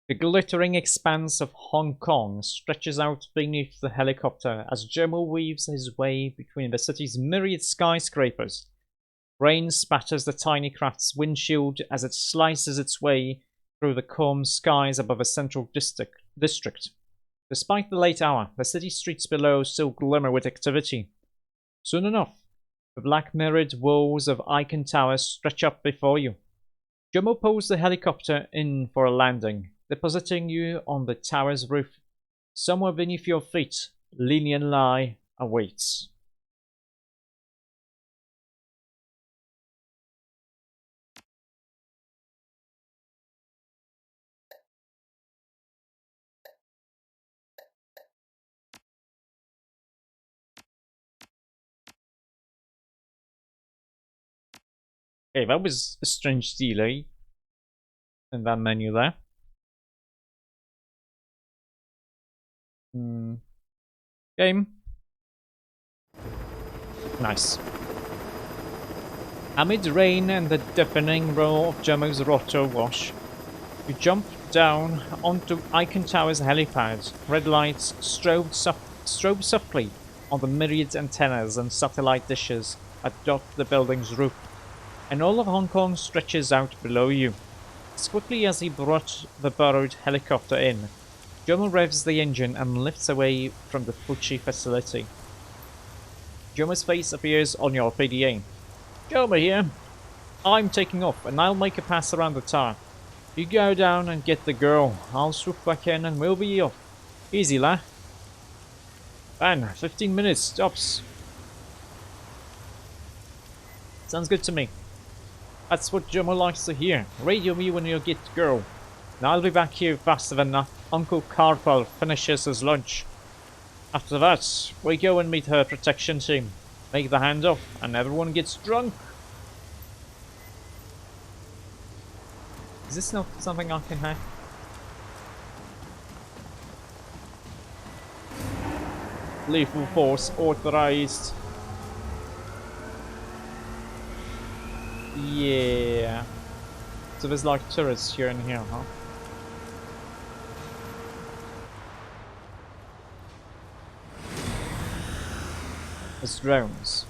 The glittering expanse of Hong Kong stretches out beneath the helicopter as Jomo weaves his way between the city's myriad skyscrapers. Rain spatters the tiny craft's windshield as it slices its way through the calm skies above a central district. Despite the late hour, the city streets below still glimmer with activity. Soon enough, the black mirrored walls of Icon Tower stretch up before you. Jomo pulls the helicopter in for a landing, depositing you on the tower's roof. Somewhere beneath your feet, Linian Lai awaits. Okay, that was a strange delay in that menu there. Game. Nice. Amid rain and the deafening roar of Jomo's rotor wash, you jump down onto Icon Tower's helipad. Red lights strobe softly on the myriad antennas and satellite dishes that dot the building's roof, and all of Hong Kong stretches out below you. As quickly as he brought the borrowed helicopter in, Jomo revs the engine and lifts away from the Fuji facility. Jomo's face appears on your PDA. Jomo here. I'm taking off and I'll make a pass around the tower. You go down and get the girl. I'll swoop back in and we'll be off. Easy, la. Man, 15 minutes, tops. Sounds good to me. That's what Jomo likes to hear. Radio me when you get the girl. And I'll be back here faster than Uncle Carpal finishes his lunch. After that, we go and meet her protection team. Make the handoff and everyone gets drunk. Is this not something I can hack? Lethal force authorized. Yeah. So there's like turrets here and here, huh? There's drones.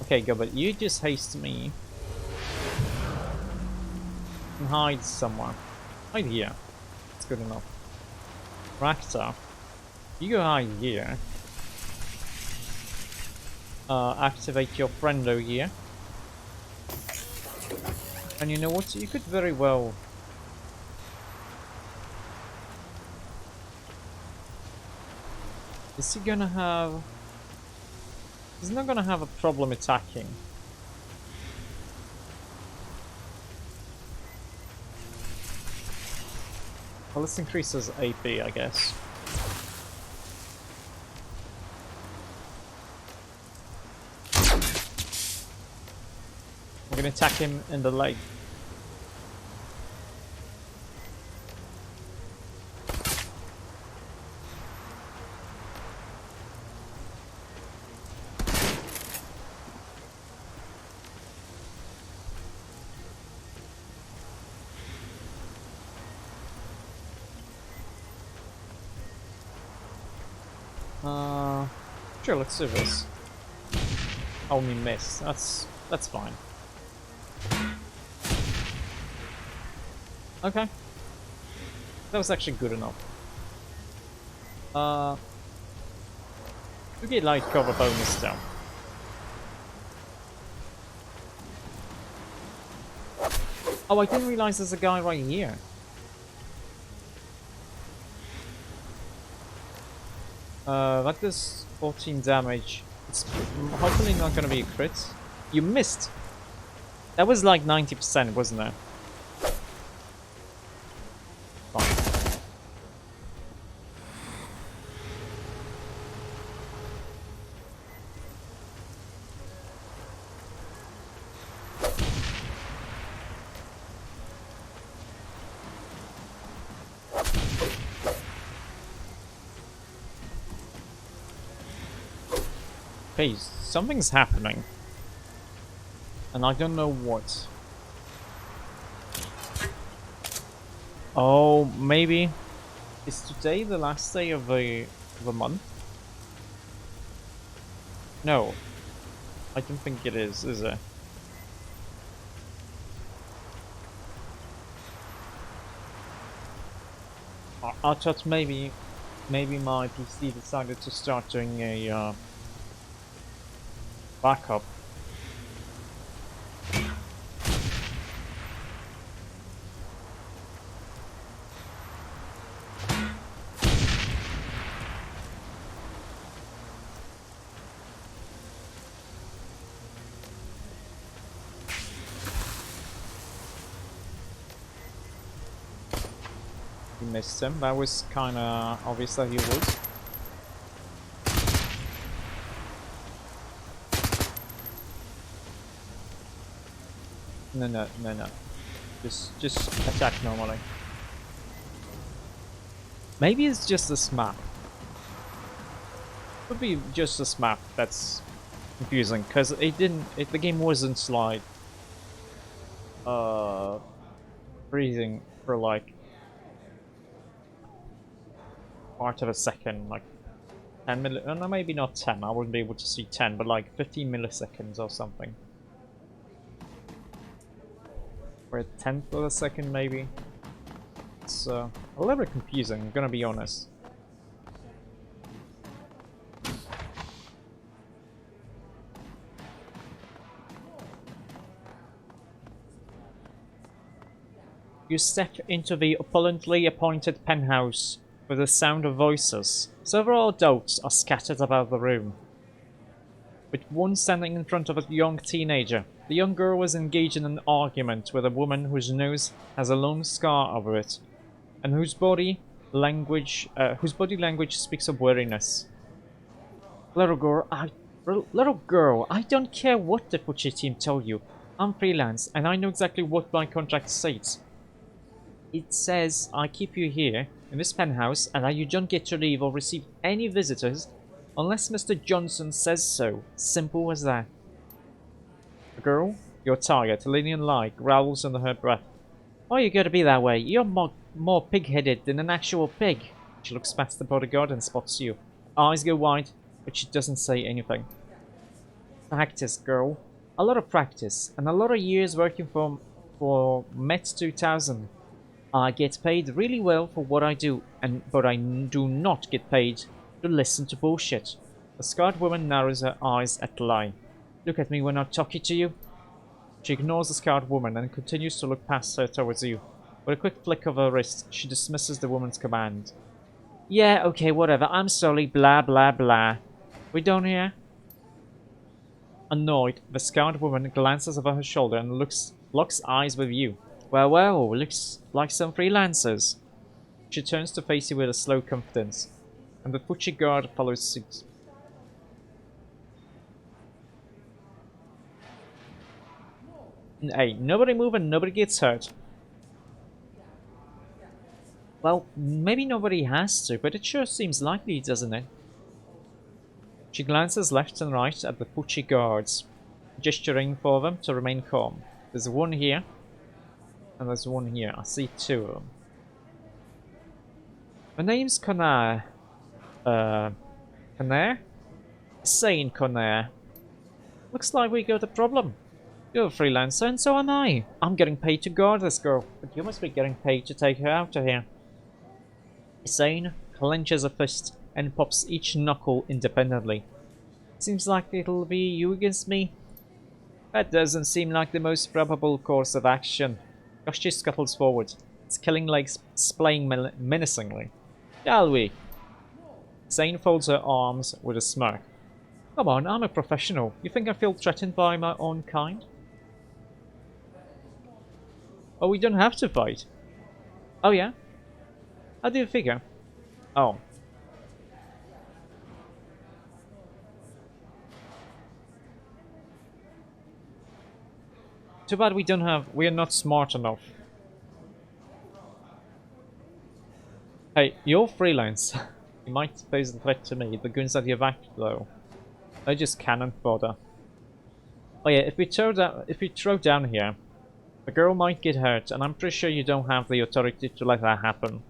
Okay, go, but you just haste me. And hide somewhere. Hide here. That's good enough. Rakta. You go hide here. Activate your friendo here. And you know what? You could very well... Is he gonna have... He's not gonna have a problem attacking. Well, let's increase his AP, I guess. We're gonna attack him in the leg. Sure, let's do this. Only miss. That's fine. Okay. That was actually good enough. You get light cover bonus down. Oh, I didn't realize there's a guy right here. That does 14 damage. It's hopefully not gonna be a crit. You missed! That was like 90%, wasn't it? Fine. Okay, something's happening. And I don't know what. Oh, maybe. Is today the last day of the month? No, I don't think it is it? I thought maybe my PC decided to start doing a backup. You missed him. That was kind of obvious that he would. No. Just attack normally. Maybe it's just this map. Could be just this map that's confusing, because the game wasn't like freezing for like part of a second, like 10 no, maybe not 10, I wouldn't be able to see 10, but like 15 milliseconds or something. Or a tenth of a second maybe. It's a little bit confusing, I'm gonna be honest. You step into the opulently appointed penthouse with the sound of voices. Several adults are scattered about the room, with one standing in front of a young teenager. The young girl is engaged in an argument with a woman whose nose has a long scar over it, and whose body language speaks of weariness. Little girl, I don't care what the Fuji team told you. I'm freelance, and I know exactly what my contract states. It says I keep you here in this penthouse and that you don't get to leave or receive any visitors unless Mr. Johnson says so. Simple as that. The girl, your target, Lillian Lai, growls under her breath. Why you gotta be that way? You're more pig-headed than an actual pig. She looks past the bodyguard and spots you. Eyes go wide, but she doesn't say anything. Practice, girl. A lot of practice, and a lot of years working for Met 2000. I get paid really well for what I do, but I do not get paid to listen to bullshit. The scarred woman narrows her eyes at Lai. Look at me when I'm talking to you. She ignores the scarred woman and continues to look past her towards you. With a quick flick of her wrist, she dismisses the woman's command. Yeah, okay, whatever. I'm sorry, blah blah blah. We done here? Annoyed, the scarred woman glances over her shoulder and locks eyes with you. Well, looks like some freelancers. She turns to face you with a slow confidence, and the Fuji guard follows suit. Hey, nobody move and nobody gets hurt. Well, maybe nobody has to, but it sure seems likely, doesn't it? She glances left and right at the Fuji guards, gesturing for them to remain calm. There's one here, and there's one here. I see two of them. My name's Conair. Conair? Sane Conair. Looks like we got a problem. You're a freelancer, and so am I. I'm getting paid to guard this girl, but you must be getting paid to take her out of here. Sane clenches a fist and pops each knuckle independently. Seems like it'll be you against me. That doesn't seem like the most probable course of action. Yoshi scuttles forward, its killing legs splaying menacingly. Shall we? Zane folds her arms with a smirk. Come on, I'm a professional. You think I feel threatened by my own kind? Oh, we don't have to fight. Oh yeah? How do you figure? Oh. Too bad we are not smart enough. Hey, you're freelance. You might pose a threat to me. The goons that you've acted though. They just cannot bother. Oh yeah, if we throw down here, a girl might get hurt, and I'm pretty sure you don't have the authority to let that happen.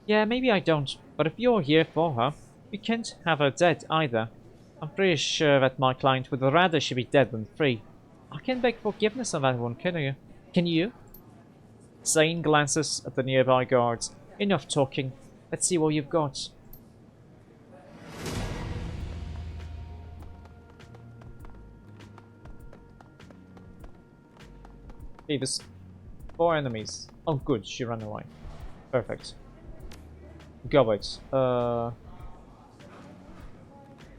Yeah, maybe I don't, but if you're here for her, you can't have her dead either. I'm pretty sure that my client would rather she be dead than free. I can't beg forgiveness on that one, can you? Can you? Zane glances at the nearby guards. Enough talking. Let's see what you've got. Okay, there's 4 enemies. Oh good, she ran away. Perfect. Go it.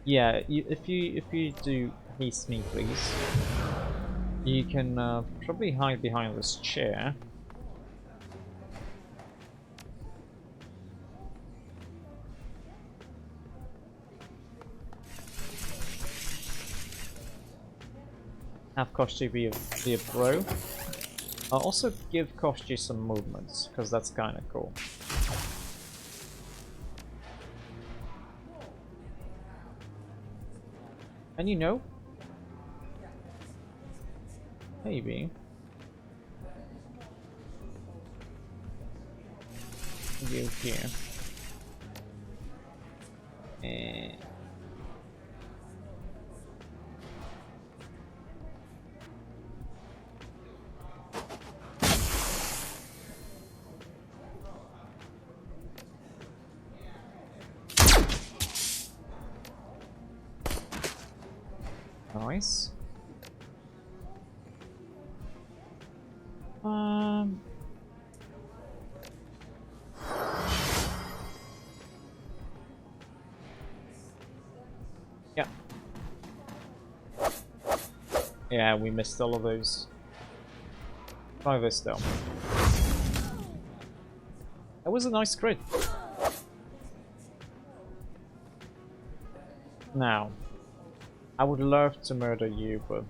Yeah, if you do haste me, please, you can probably hide behind this chair. Have Koshi be a bro. I'll also give Koshi some movements, because that's kind of cool. And you know, maybe you here. And nice. Yeah. Yeah, we missed all of those. Try this though. That was a nice crit. Now, I would love to murder you, but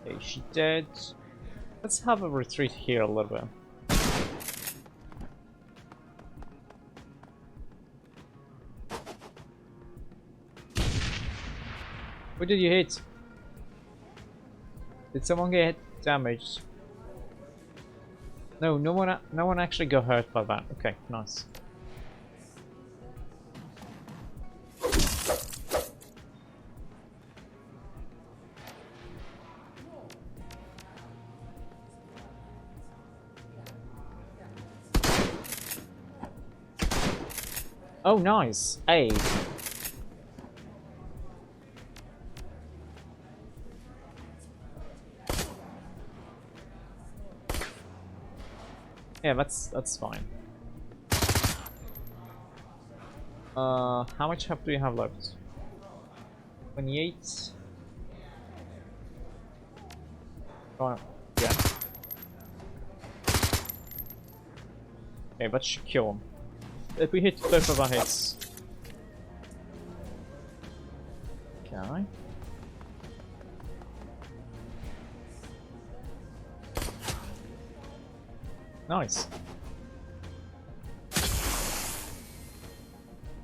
okay, she dead. Let's have a retreat here a little bit. What did you hit? Did someone get damaged? No, no one actually got hurt by that. Okay, nice. Oh, nice. Hey. Yeah, that's fine. How much health do you have left? 28. Oh, yeah. Okay, that should kill him. If we hit both of our hits. Okay. Nice.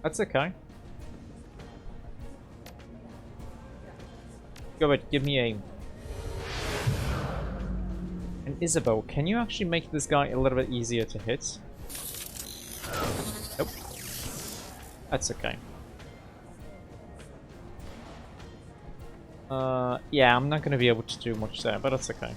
That's okay. Go ahead, give me aim. And Isabel, can you actually make this guy a little bit easier to hit? Nope. That's okay. Yeah, I'm not gonna be able to do much there, but that's okay.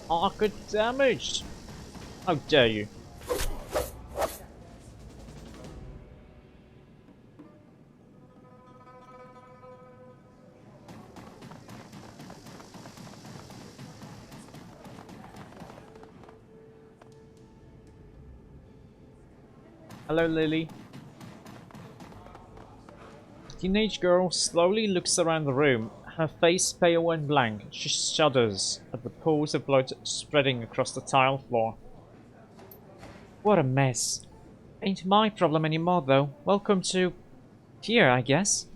Oh, good damage! How dare you? Hello, Lily. The teenage girl slowly looks around the room, her face pale and blank. She shudders at the pools of blood spreading across the tile floor. What a mess. Ain't my problem anymore, though. Welcome to here, I guess.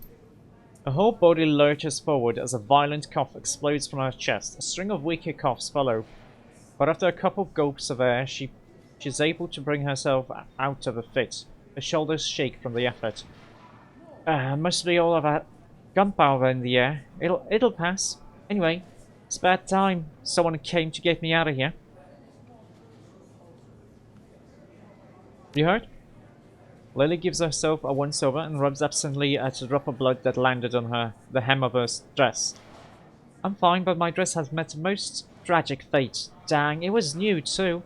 Her whole body lurches forward as a violent cough explodes from her chest. A string of weaker coughs follow, but after a couple gulps of air, she's able to bring herself out of the fit. Her shoulders shake from the effort. Must be all of that gunpowder in the air. It'll pass. Anyway, it's about time someone came to get me out of here. You heard? Lily gives herself a once-over and rubs absently at a drop of blood that landed on the hem of her dress. I'm fine, but my dress has met a most tragic fate. Dang, it was new too.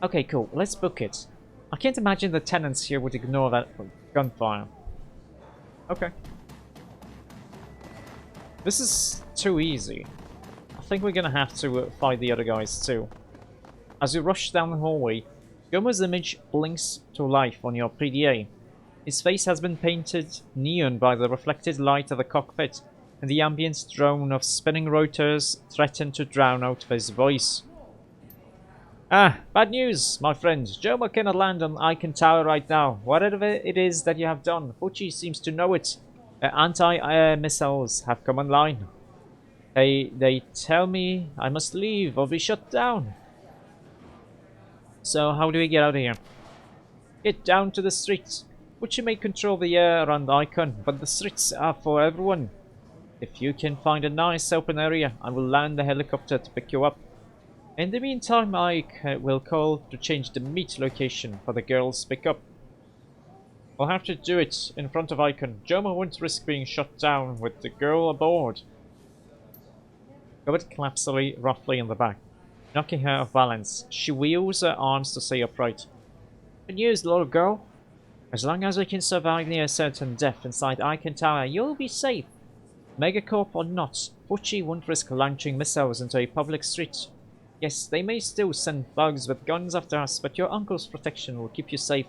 Okay, cool, let's book it. I can't imagine the tenants here would ignore that gunfire. Okay. This is too easy. I think we're gonna have to fight the other guys too. As you rush down the hallway, Gomer's image blinks to life on your PDA. His face has been painted neon by the reflected light of the cockpit, and the ambient drone of spinning rotors threaten to drown out his voice. Ah, bad news, my friend. Joma cannot land on Icon Tower right now. Whatever it is that you have done, Fuchi seems to know it. Anti-air missiles have come online. They tell me I must leave or be shut down. So how do we get out of here? Get down to the streets. Fuchi may control the air around Icon, but the streets are for everyone. If you can find a nice open area, I will land the helicopter to pick you up. In the meantime, Ike will call to change the meet location for the girls' pickup. We'll have to do it in front of Icon. Joma won't risk being shot down with the girl aboard. Gobert claps Lily roughly in the back, knocking her off balance. She wheels her arms to stay upright. Good news, little girl. As long as we can survive near certain death inside Icon Tower, you'll be safe. Megacorp or not, Fuchi won't risk launching missiles into a public street. Yes, they may still send bugs with guns after us, but your uncle's protection will keep you safe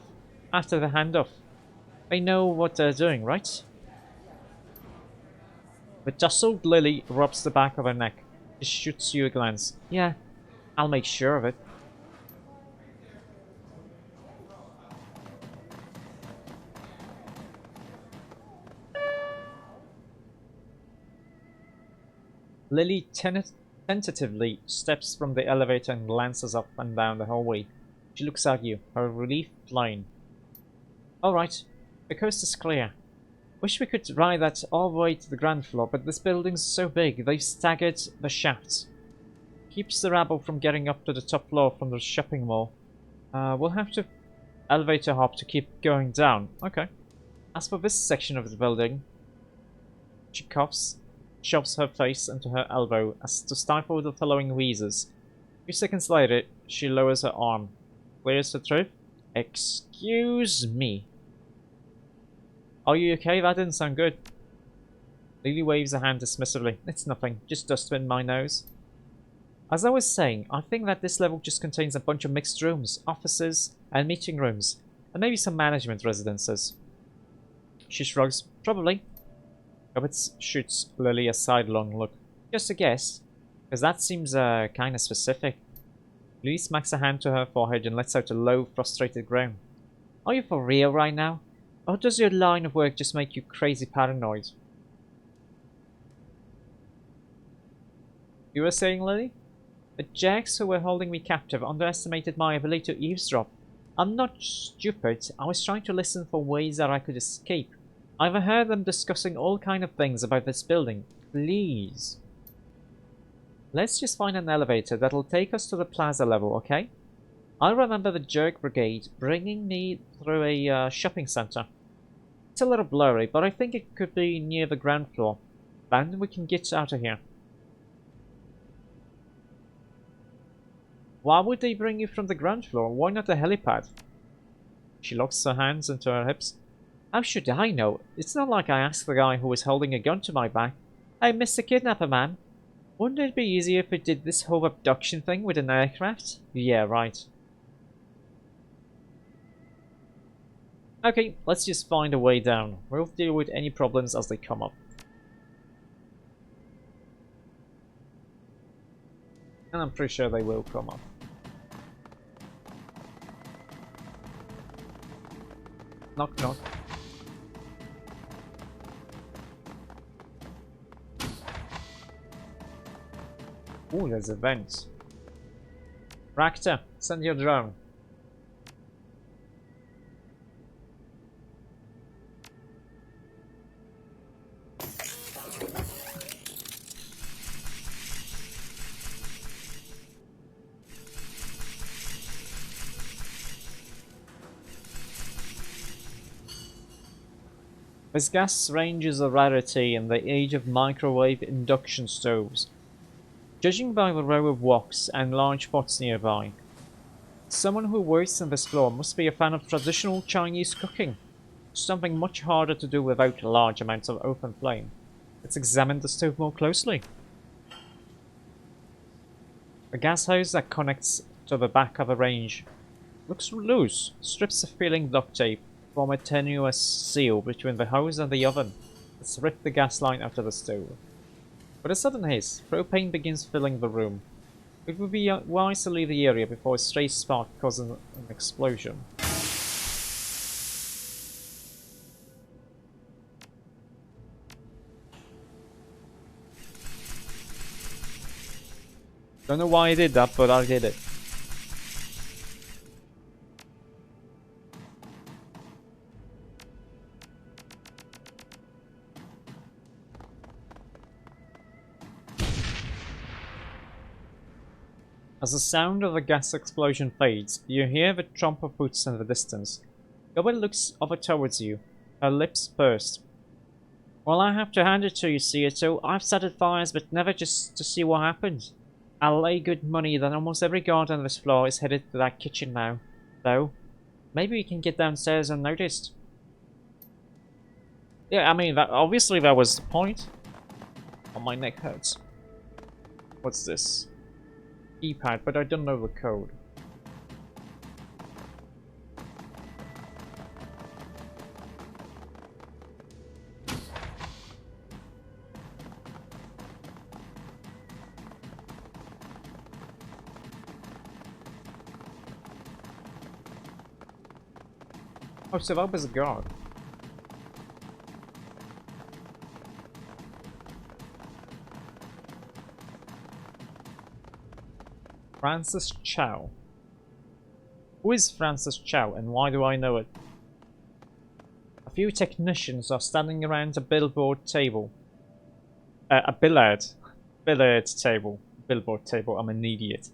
after the handoff. They know what they're doing, right? The tousled Lily rubs the back of her neck. She shoots you a glance. Yeah, I'll make sure of it. Lily tentatively steps from the elevator and glances up and down the hallway. She looks at you, her relief plain. Alright, the coast is clear. Wish we could ride that all the way to the ground floor, but this building's so big, they've staggered the shafts. Keeps the rabble from getting up to the top floor from the shopping mall. We'll have to elevator hop to keep going down. Okay. As for this section of the building, she coughs, shoves her face into her elbow as to stifle the following wheezes. A few seconds later, she lowers her arm. Clears the throat. Excuse me. Are you okay? That didn't sound good. Lily waves a hand dismissively. It's nothing, just dust in my nose. As I was saying, I think that this level just contains a bunch of mixed rooms, offices, and meeting rooms, and maybe some management residences. She shrugs. Probably. Roberts shoots Lily a sidelong look. Just a guess, because that seems kinda specific. Lily smacks a hand to her forehead and lets out a low, frustrated groan. Are you for real right now? Or does your line of work just make you crazy paranoid? You were saying, Lily? The Jacks who were holding me captive underestimated my ability to eavesdrop. I'm not stupid. I was trying to listen for ways that I could escape. I overheard them discussing all kind of things about this building. Please. Let's just find an elevator that'll take us to the plaza level, okay? I remember the Jerk Brigade bringing me through a shopping center. It's a little blurry, but I think it could be near the ground floor. Then we can get out of here. Why would they bring you from the ground floor? Why not the helipad? She locks her hands into her hips. How should I know? It's not like I asked the guy who was holding a gun to my back. Hey, Mr. Kidnapper Man. Wouldn't it be easier if we did this whole abduction thing with an aircraft? Yeah, right. Okay, let's just find a way down. We'll deal with any problems as they come up. And I'm pretty sure they will come up. Knock knock. Ooh, there's a vent. Ractor, send your drone. This gas range is a rarity in the age of microwave induction stoves. Judging by the row of woks and large pots nearby, someone who works in this floor must be a fan of traditional Chinese cooking, something much harder to do without large amounts of open flame. Let's examine the stove more closely. The gas hose that connects to the back of the range looks loose. Strips of peeling duct tape form a tenuous seal between the hose and the oven. Let's rip the gas line out of the stove. With a sudden hiss, propane begins filling the room. It would be wise to leave the area before a stray spark causes an explosion. Don't know why I did that, but I did it. As the sound of the gas explosion fades, you hear the trump of boots in the distance. Gobble looks over towards you, her lips pursed. Well, I have to hand it to you, Seato. I've started fires, but never just to see what happens. I'll lay good money that almost every guard on this floor is headed to that kitchen now, though. Maybe we can get downstairs unnoticed. Yeah, I mean, obviously that was the point. Oh, my neck hurts. What's this? Keypad, but I don't know the code. Oh, so that was a guard. Francis Chow. Who is Francis Chow and why do I know it? A few technicians are standing around a billboard table. A billiard table. Billboard table, I'm an idiot.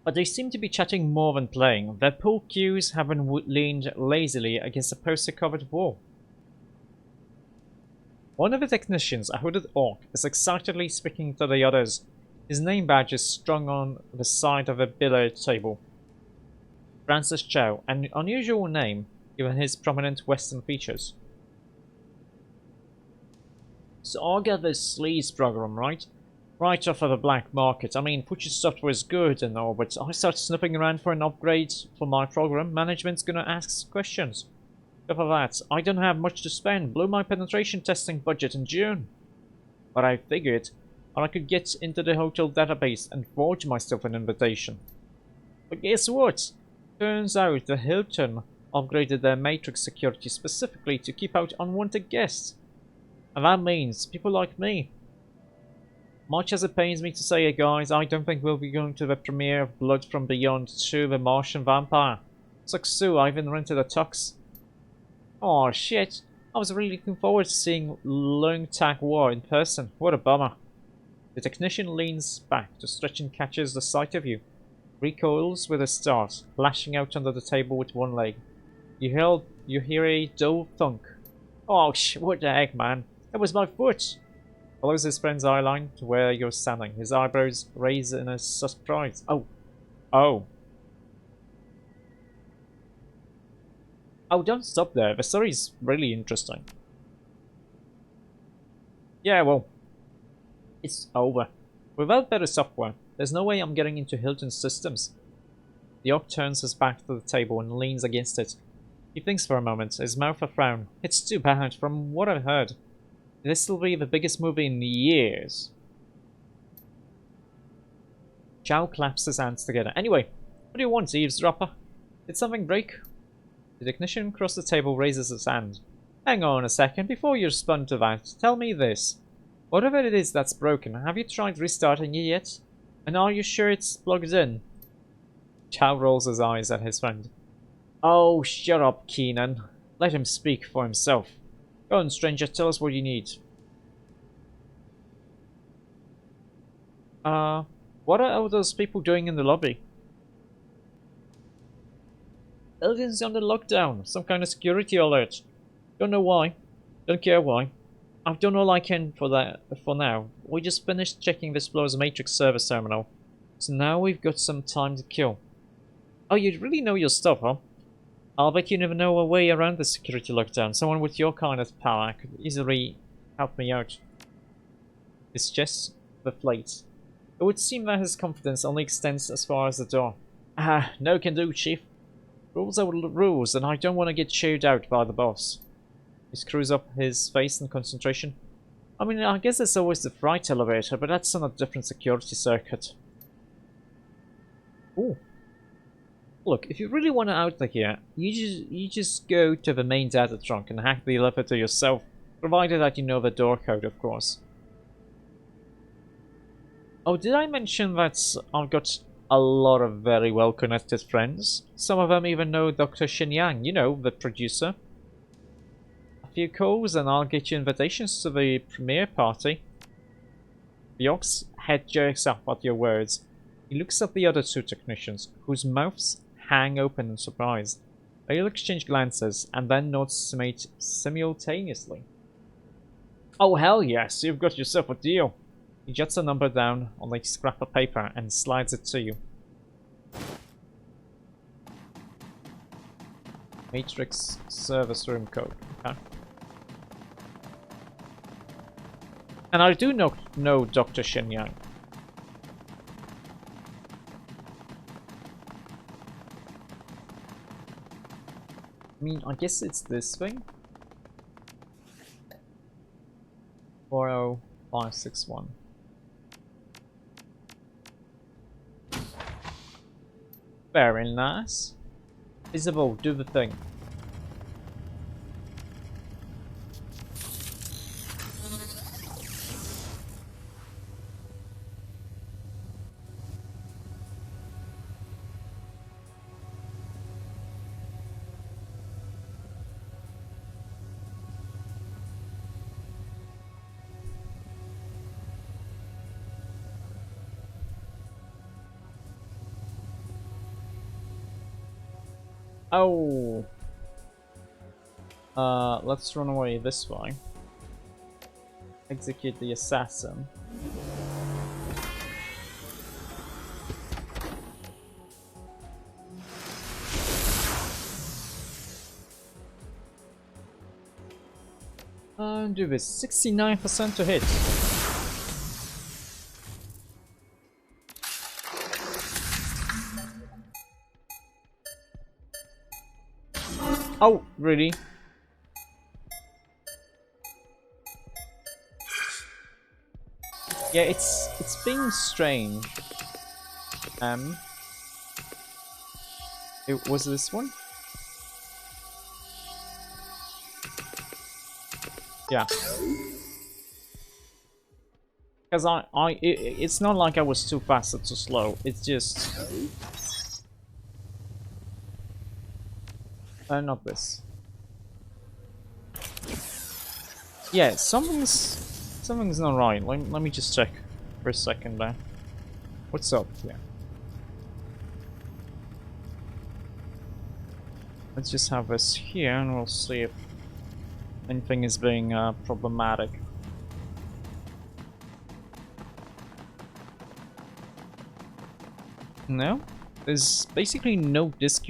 But they seem to be chatting more than playing. Their pool cues have been leaned lazily against a poster-covered wall. One of the technicians, a hooded orc, is excitedly speaking to the others. His name badge is strung on the side of a billiard table. Francis Chow, an unusual name given his prominent Western features. So I get this sleaze program, right? Right off of the black market. I mean, Puch's software is good and all, but I start snooping around for an upgrade for my program. Management's gonna ask questions. For that, I don't have much to spend. Blew my penetration testing budget in June. But I figured I could get into the hotel database and forge myself an invitation. But guess what? Turns out the Hilton upgraded their matrix security specifically to keep out unwanted guests. And that means people like me. Much as it pains me to say it, guys, I don't think we'll be going to the premiere of Blood from Beyond 2: The Martian Vampire. Sucks Sue, I even rented a tux. Oh shit, I was really looking forward to seeing Lung Tak War in person. What a bummer. The technician leans back to stretch and catches the sight of you. Recoils with a start, lashing out under the table with one leg. You hear a dull thunk. Oh what the heck, man? That was my foot! Follows his friend's eye line to where you're standing. His eyebrows raise in a surprise. Oh. Oh. Oh, don't stop there. The story's really interesting. Yeah, well, it's over. Without better software, there's no way I'm getting into Hilton's systems. The orc turns his back to the table and leans against it. He thinks for a moment, his mouth a frown. It's too bad, from what I've heard. This will be the biggest movie in years. Chow claps his hands together. Anyway, what do you want, eavesdropper? Did something break? The technician across the table raises his hand. Hang on a second, before you respond to that, tell me this. Whatever it is that's broken, have you tried restarting it yet? And are you sure it's plugged in? Chow rolls his eyes at his friend. Oh, shut up, Keenan. Let him speak for himself. Go on, stranger, tell us what you need. What are all those people doing in the lobby? Building's under lockdown. Some kind of security alert. Don't know why. Don't care why. I've done all I can for that for now. We just finished checking this floor's matrix service terminal. So now we've got some time to kill. Oh, you really know your stuff, huh? I'll bet you never know a way around the security lockdown. Someone with your kind of power could easily help me out. His chest deflates. It would seem that his confidence only extends as far as the door. Ah, no can do, Chief. Rules are rules, and I don't want to get chewed out by the boss. He screws up his face in concentration. I mean, I guess there's always the freight elevator, but that's on a different security circuit. Ooh. Look, if you really want to out of here, you just go to the main data trunk and hack the elevator yourself, provided that you know the door code, of course. Oh, did I mention that I've got a lot of very well-connected friends? Some of them even know Dr. Shenyang, you know, the producer. A few calls and I'll get you invitations to the premiere party. The orc's head jerks up at your words. He looks at the other two technicians, whose mouths hang open in surprise. They'll exchange glances and then nod simultaneously. Oh hell yes, you've got yourself a deal. He jots a number down on a scrap of paper and slides it to you. Matrix service room code. Okay. And I do know Dr. Shenyang. I mean, I guess it's this thing. 40561. Very nice. Isabel, do the thing. Oh. Let's run away this way. Execute the assassin. Do this. 69% to hit. Oh, really? Yeah, it's being strange. It was this one? Yeah. Because it's not like I was too fast or too slow. It's just not this. Yeah, something's not right. Let me just check for a second there. What's up? Yeah. Let's just have this here and we'll see if anything is being problematic. No? There's basically no disk